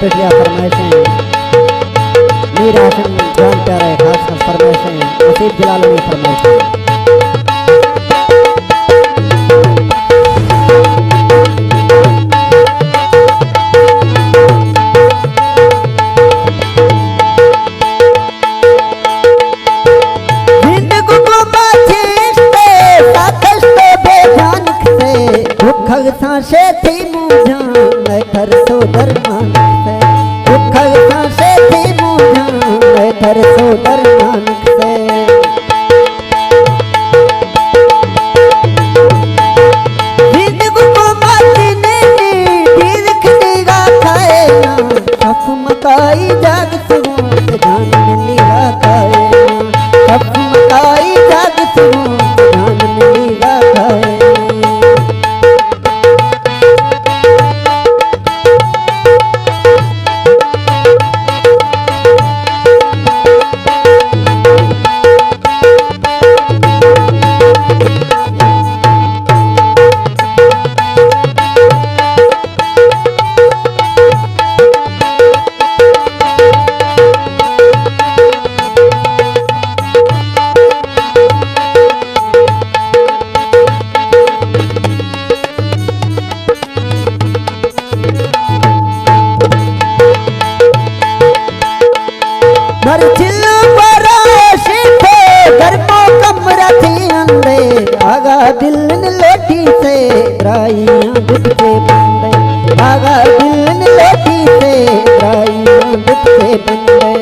पेटिया फरमाइशें मीर हाशिम जान प्यारे खास फरमाइशें नसीब जलालवी फरमाइशें सांसे थी मुझान मैं कर सोदर मानक से दुख सांसे थी मुझान मैं कर सोदर मानक से जिंदगी को मारने दी दिखनेगा खाए ना सफ मकाई जाग सुन जान मिलेगा खाए ना सफ मकाई जाग सुन जान मिलेगा खाए आगा दिल लोटी से राइयां दुख से बंदे आगा दिल लोटी से राइयां दुख से बंदे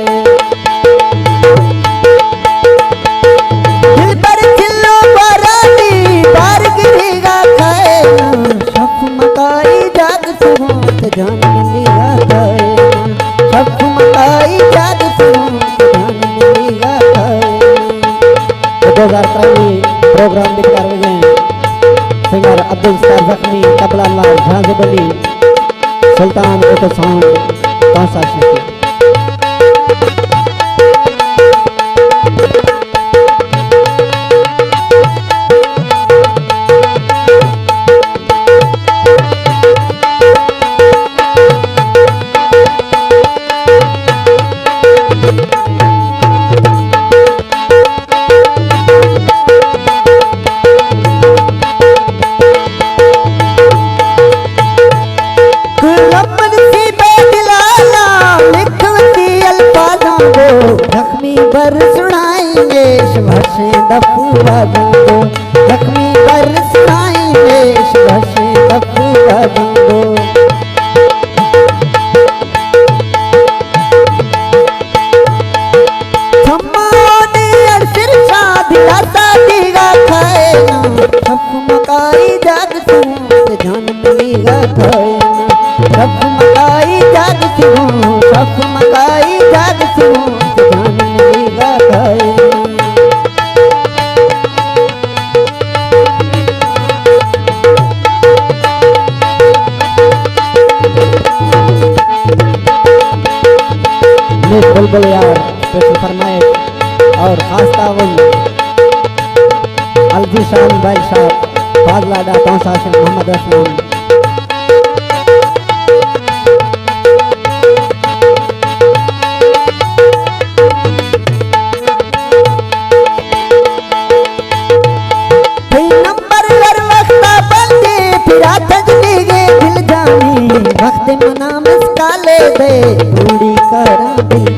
दिल पर चिल्लो बरानी बार गिरेगा खाए ना सफ मकाई जाग सुहों जान मिलेगा खाए ना सफ मकाई जाग सुहों जान मिलेगा खाए 2023 प्रोग्राम में कर रहे हैं सिंगर अब्दुल सत्तार जख्मी तबला नवाज झांझबली सुल्तान ऑटो साउंड कौसा शेखी जख्मी बर सुनाएंगे शबाशे दफू बाजों जख्मी बर सुनाएंगे शबाशे दफू बाजों सम्माने अरसिर शादिया शादीगा खाए ना सफ मकाई जाग सुन जान मिलेगा खाए ना सफ मकाई जाग सुन सफ मकाई जाग सुन बुलबुल यार स्पेशल फरमाइश और खास ताउन अलजीशान भाई साहब फाजलाडा कौसा शेख मोहम्मद असलम वक्त मना मिसकाले दे पूरी करा दिल